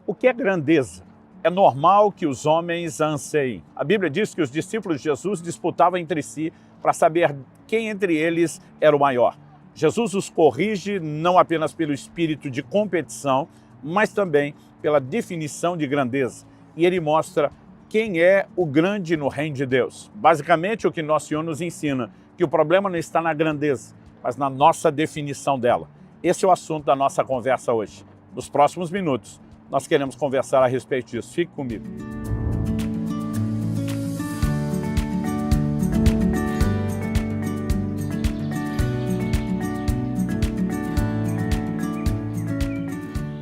O que é grandeza? É normal que os homens a anseiem. A Bíblia diz que os discípulos de Jesus disputavam entre si para saber quem entre eles era o maior. Jesus os corrige não apenas pelo espírito de competição, mas também pela definição de grandeza. E ele mostra quem é o grande no reino de Deus. Basicamente, o que nosso Senhor nos ensina, que o problema não está na grandeza, mas na nossa definição dela. Esse é o assunto da nossa conversa hoje. Nos próximos minutos, nós queremos conversar a respeito disso. Fique comigo.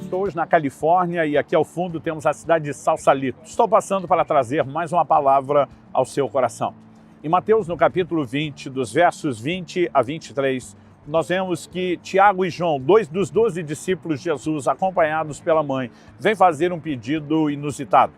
Estou hoje na Califórnia e aqui ao fundo temos a cidade de Sausalito. Estou passando para trazer mais uma palavra ao seu coração. Em Mateus, no capítulo 20, dos versos 20 a 23, nós vemos que Tiago e João, dois dos 12 discípulos de Jesus, acompanhados pela mãe, vêm fazer um pedido inusitado.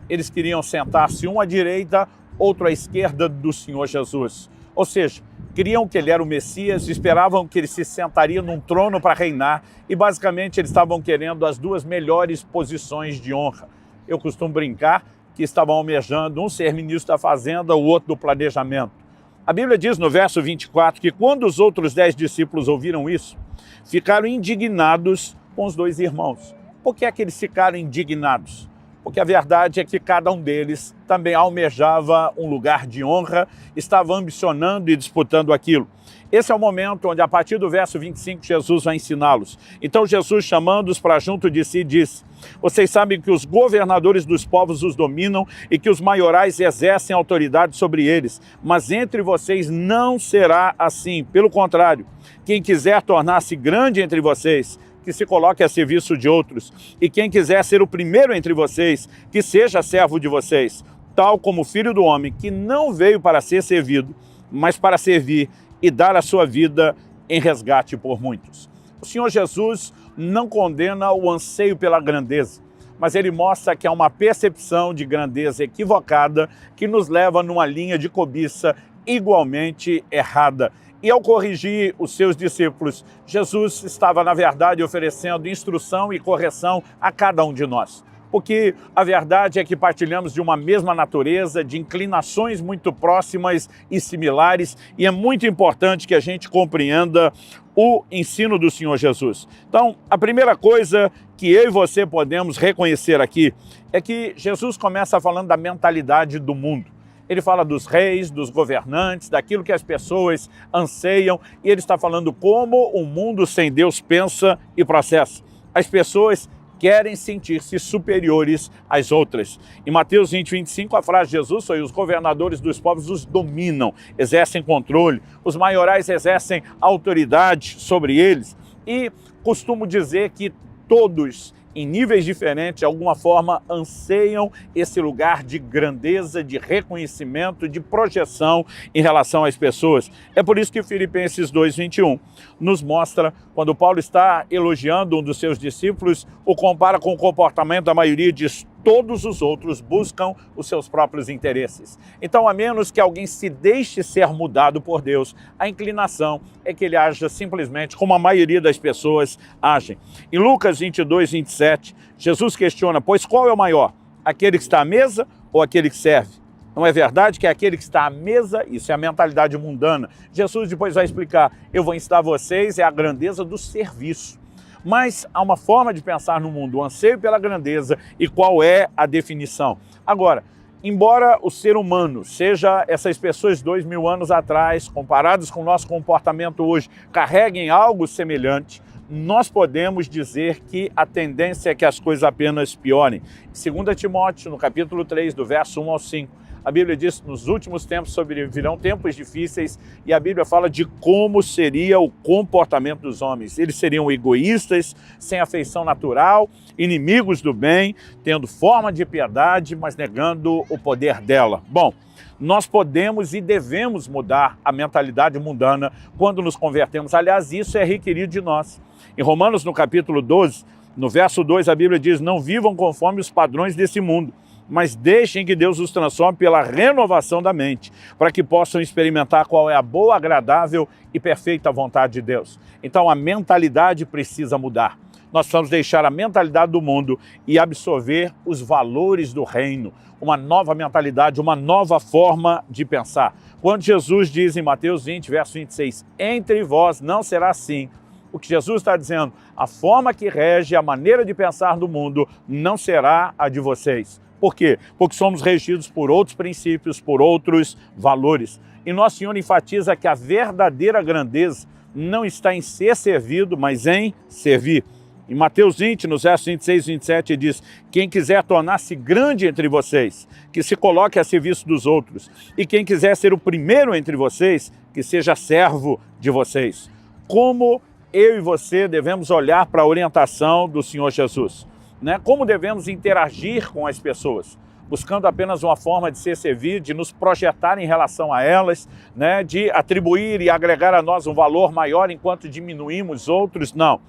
Eles queriam sentar-se um à direita, outro à esquerda do Senhor Jesus. Ou seja, queriam que ele era o Messias, esperavam que ele se sentaria num trono para reinar e basicamente eles estavam querendo as duas melhores posições de honra. Eu costumo brincar que estavam almejando um ser ministro da Fazenda, o outro do planejamento. A Bíblia diz no verso 24 que quando os outros 10 discípulos ouviram isso, ficaram indignados com os dois irmãos. Por que é que eles ficaram indignados? Porque a verdade é que cada um deles também almejava um lugar de honra, estava ambicionando e disputando aquilo. Esse é o momento onde, a partir do verso 25, Jesus vai ensiná-los. Então Jesus, chamando-os para junto de si, disse: vocês sabem que os governadores dos povos os dominam e que os maiorais exercem autoridade sobre eles, mas entre vocês não será assim. Pelo contrário, quem quiser tornar-se grande entre vocês, que se coloque a serviço de outros, e quem quiser ser o primeiro entre vocês, que seja servo de vocês, tal como o Filho do Homem, que não veio para ser servido, mas para servir e dar a sua vida em resgate por muitos. O Senhor Jesus não condena o anseio pela grandeza, mas ele mostra que há uma percepção de grandeza equivocada que nos leva numa linha de cobiça igualmente errada. E ao corrigir os seus discípulos, Jesus estava, na verdade, oferecendo instrução e correção a cada um de nós. Porque a verdade é que partilhamos de uma mesma natureza, de inclinações muito próximas e similares, e é muito importante que a gente compreenda o ensino do Senhor Jesus. Então, a primeira coisa que eu e você podemos reconhecer aqui é que Jesus começa falando da mentalidade do mundo. Ele fala dos reis, dos governantes, daquilo que as pessoas anseiam, e ele está falando como o mundo sem Deus pensa e processa. As pessoas querem sentir-se superiores às outras. Em Mateus 20, 25, a frase de Jesus foi: os governadores dos povos os dominam, exercem controle, os maiorais exercem autoridade sobre eles. E costumo dizer que todos, em níveis diferentes, de alguma forma, anseiam esse lugar de grandeza, de reconhecimento, de projeção em relação às pessoas. É por isso que Filipenses 2, 21 nos mostra, quando Paulo está elogiando um dos seus discípulos, o compara com o comportamento da maioria, diz: todos os outros buscam os seus próprios interesses. Então, a menos que alguém se deixe ser mudado por Deus, a inclinação é que ele haja simplesmente como a maioria das pessoas agem. Em Lucas 22, 27, Jesus questiona: pois qual é o maior? Aquele que está à mesa ou aquele que serve? Não é verdade que é aquele que está à mesa? Isso é a mentalidade mundana. Jesus depois vai explicar: eu vou ensinar vocês a grandeza do serviço. Mas há uma forma de pensar no mundo, o anseio pela grandeza, e qual é a definição. Agora, embora o ser humano seja essas pessoas 2000 anos atrás, comparados com o nosso comportamento hoje, carreguem algo semelhante, nós podemos dizer que a tendência é que as coisas apenas piorem. Em 2 Timóteo, no capítulo 3, do verso 1 ao 5, a Bíblia diz que nos últimos tempos sobrevirão tempos difíceis, e a Bíblia fala de como seria o comportamento dos homens. Eles seriam egoístas, sem afeição natural, inimigos do bem, tendo forma de piedade, mas negando o poder dela. Bom, nós podemos e devemos mudar a mentalidade mundana quando nos convertemos. Aliás, isso é requerido de nós. Em Romanos, no capítulo 12, no verso 2, a Bíblia diz: não vivam conforme os padrões desse mundo, mas deixem que Deus os transforme pela renovação da mente, para que possam experimentar qual é a boa, agradável e perfeita vontade de Deus. Então a mentalidade precisa mudar. Nós precisamos deixar a mentalidade do mundo e absorver os valores do reino, uma nova mentalidade, uma nova forma de pensar. Quando Jesus diz em Mateus 20, verso 26, entre vós não será assim, o que Jesus está dizendo, a forma que rege a maneira de pensar do mundo não será a de vocês. Por quê? Porque somos regidos por outros princípios, por outros valores. E Nosso Senhor enfatiza que a verdadeira grandeza não está em ser servido, mas em servir. Em Mateus 20, nos versos 26 e 27, diz, quem quiser tornar-se grande entre vocês, que se coloque a serviço dos outros. E quem quiser ser o primeiro entre vocês, que seja servo de vocês. Como eu e você devemos olhar para a orientação do Senhor Jesus, né? Como devemos interagir com as pessoas, buscando apenas uma forma de ser servido, de nos projetar em relação a elas, né? De atribuir e agregar a nós um valor maior enquanto diminuímos outros, não.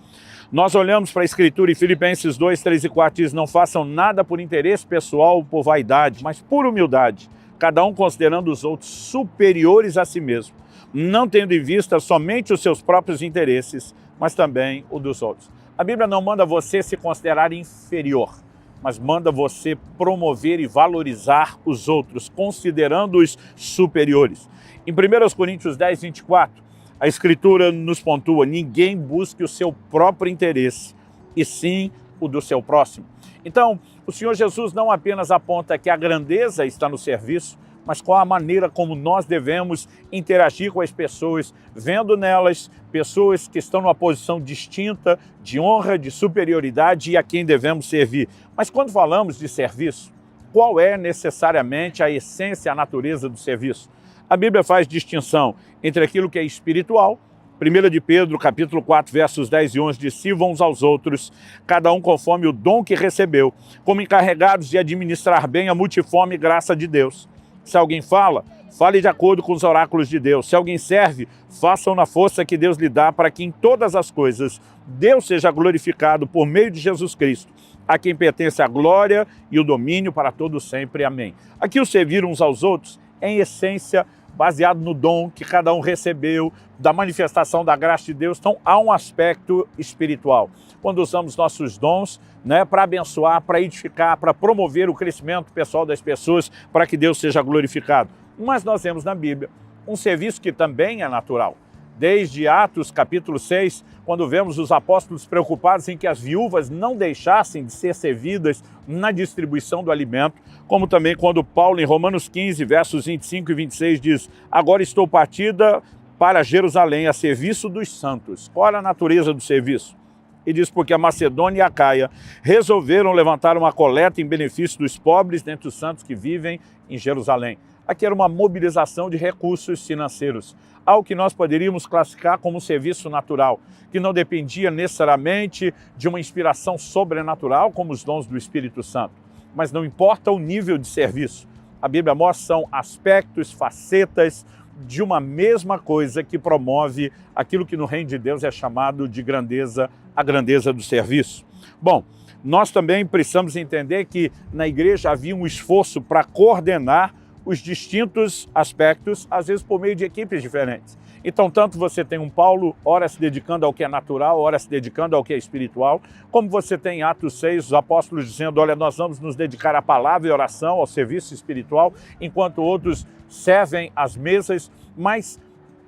Nós olhamos para a Escritura em Filipenses 2, 3 e 4, diz, não façam nada por interesse pessoal ou por vaidade, mas por humildade, cada um considerando os outros superiores a si mesmo, não tendo em vista somente os seus próprios interesses, mas também o dos outros. A Bíblia não manda você se considerar inferior, mas manda você promover e valorizar os outros, considerando-os superiores. Em 1 Coríntios 10, 24, a Escritura nos pontua, ninguém busque o seu próprio interesse, e sim o do seu próximo. Então, o Senhor Jesus não apenas aponta que a grandeza está no serviço, mas qual a maneira como nós devemos interagir com as pessoas, vendo nelas pessoas que estão numa posição distinta, de honra, de superioridade e a quem devemos servir. Mas quando falamos de serviço, qual é necessariamente a essência, a natureza do serviço? A Bíblia faz distinção entre aquilo que é espiritual. 1 de Pedro, capítulo 4, versos 10 e 11, diz, sirvam uns aos outros, cada um conforme o dom que recebeu, como encarregados de administrar bem a multiforme graça de Deus. Se alguém fala, fale de acordo com os oráculos de Deus. Se alguém serve, façam na força que Deus lhe dá, para que em todas as coisas Deus seja glorificado por meio de Jesus Cristo, a quem pertence a glória e o domínio para todos sempre. Amém. Aqui o servir uns aos outros é, em essência, baseado no dom que cada um recebeu, da manifestação da graça de Deus. Então, há um aspecto espiritual. Quando usamos nossos dons, né, para abençoar, para edificar, para promover o crescimento pessoal das pessoas, para que Deus seja glorificado. Mas nós vemos na Bíblia um serviço que também é natural. Desde Atos, capítulo 6, quando vemos os apóstolos preocupados em que as viúvas não deixassem de ser servidas na distribuição do alimento, como também quando Paulo, em Romanos 15, versos 25 e 26, diz, agora estou partida para Jerusalém a serviço dos santos. Qual era a natureza do serviço? E diz, porque a Macedônia e a Caia resolveram levantar uma coleta em benefício dos pobres dentre os santos que vivem em Jerusalém. Aqui era uma mobilização de recursos financeiros, algo que nós poderíamos classificar como um serviço natural, que não dependia necessariamente de uma inspiração sobrenatural, como os dons do Espírito Santo. Mas não importa o nível de serviço, a Bíblia mostra são aspectos, facetas de uma mesma coisa que promove aquilo que no reino de Deus é chamado de grandeza, a grandeza do serviço. Bom, nós também precisamos entender que na igreja havia um esforço para coordenar os distintos aspectos, às vezes por meio de equipes diferentes. Então, tanto você tem um Paulo, ora se dedicando ao que é natural, ora se dedicando ao que é espiritual, como você tem em Atos 6, os apóstolos dizendo, olha, nós vamos nos dedicar à palavra e oração, ao serviço espiritual, enquanto outros servem às mesas, mas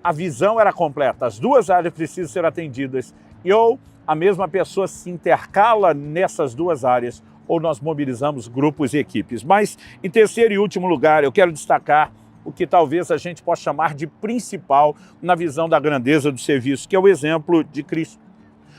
a visão era completa, as duas áreas precisam ser atendidas, e ou a mesma pessoa se intercala nessas duas áreas, ou nós mobilizamos grupos e equipes. Mas, em terceiro e último lugar, eu quero destacar o que talvez a gente possa chamar de principal na visão da grandeza do serviço, que é o exemplo de Cristo.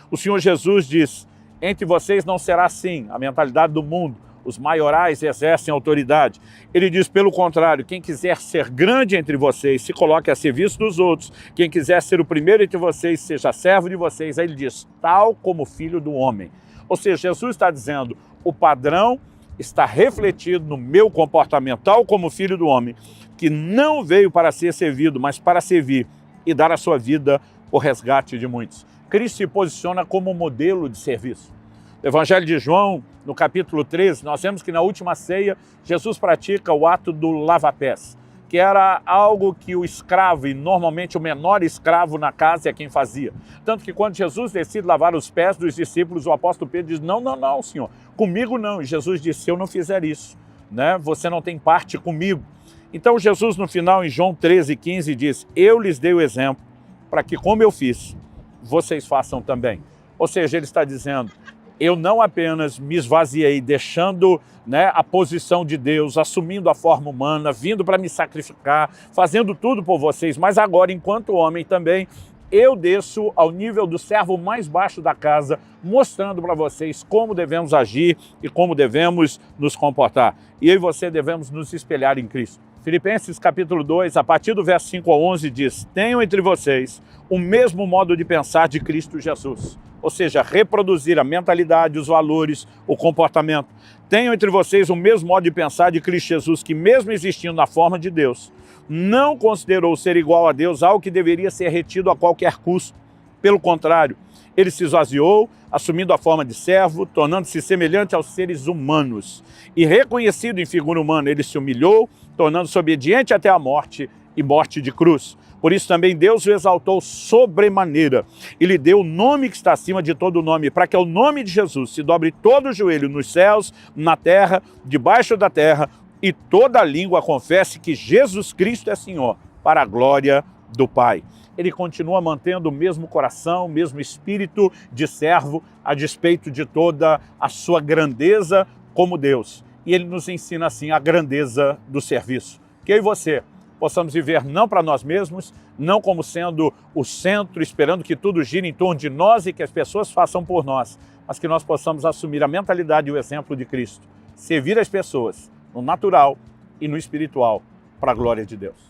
O Senhor Jesus diz, entre vocês não será assim, a mentalidade do mundo, os maiorais exercem autoridade. Ele diz, pelo contrário, quem quiser ser grande entre vocês, se coloque a serviço dos outros. Quem quiser ser o primeiro entre vocês, seja servo de vocês. Aí ele diz, tal como filho do homem. Ou seja, Jesus está dizendo, o padrão está refletido no meu comportamento, tal como filho do homem, que não veio para ser servido, mas para servir e dar a sua vida por resgate de muitos. Cristo se posiciona como modelo de serviço. No Evangelho de João, no capítulo 13, nós vemos que na última ceia, Jesus pratica o ato do lava-pés. que era algo que o escravo, e normalmente o menor escravo na casa é quem fazia. Tanto que quando Jesus decide lavar os pés dos discípulos, o apóstolo Pedro diz, não, não, não, Senhor, comigo não. E Jesus disse, se eu não fizer isso, né, você não tem parte comigo. Então Jesus no final, em João 13,15, diz, eu lhes dei o exemplo para que como eu fiz, vocês façam também. Ou seja, ele está dizendo, eu não apenas me esvaziei, deixando, né, a posição de Deus, assumindo a forma humana, vindo para me sacrificar, fazendo tudo por vocês, mas agora, enquanto homem também, eu desço ao nível do servo mais baixo da casa, mostrando para vocês como devemos agir e como devemos nos comportar. E eu e você devemos nos espelhar em Cristo. Filipenses capítulo 2, a partir do verso 5 ao 11, diz, tenham entre vocês o mesmo modo de pensar de Cristo Jesus. Ou seja, reproduzir a mentalidade, os valores, o comportamento. Tenham entre vocês o mesmo modo de pensar de Cristo Jesus, que mesmo existindo na forma de Deus, não considerou ser igual a Deus algo que deveria ser retido a qualquer custo. Pelo contrário, ele se esvaziou, assumindo a forma de servo, tornando-se semelhante aos seres humanos. E reconhecido em figura humana, ele se humilhou, tornando-se obediente até a morte e morte de cruz. Por isso também Deus o exaltou sobremaneira e lhe deu o nome que está acima de todo nome, para que ao nome de Jesus se dobre todo o joelho nos céus, na terra, debaixo da terra, e toda língua confesse que Jesus Cristo é Senhor, para a glória do Pai. Ele continua mantendo o mesmo coração, o mesmo espírito de servo, a despeito de toda a sua grandeza como Deus. E ele nos ensina assim a grandeza do serviço. Que eu e você possamos viver não para nós mesmos, não como sendo o centro, esperando que tudo gire em torno de nós e que as pessoas façam por nós, mas que nós possamos assumir a mentalidade e o exemplo de Cristo. Servir as pessoas no natural e no espiritual, para a glória de Deus.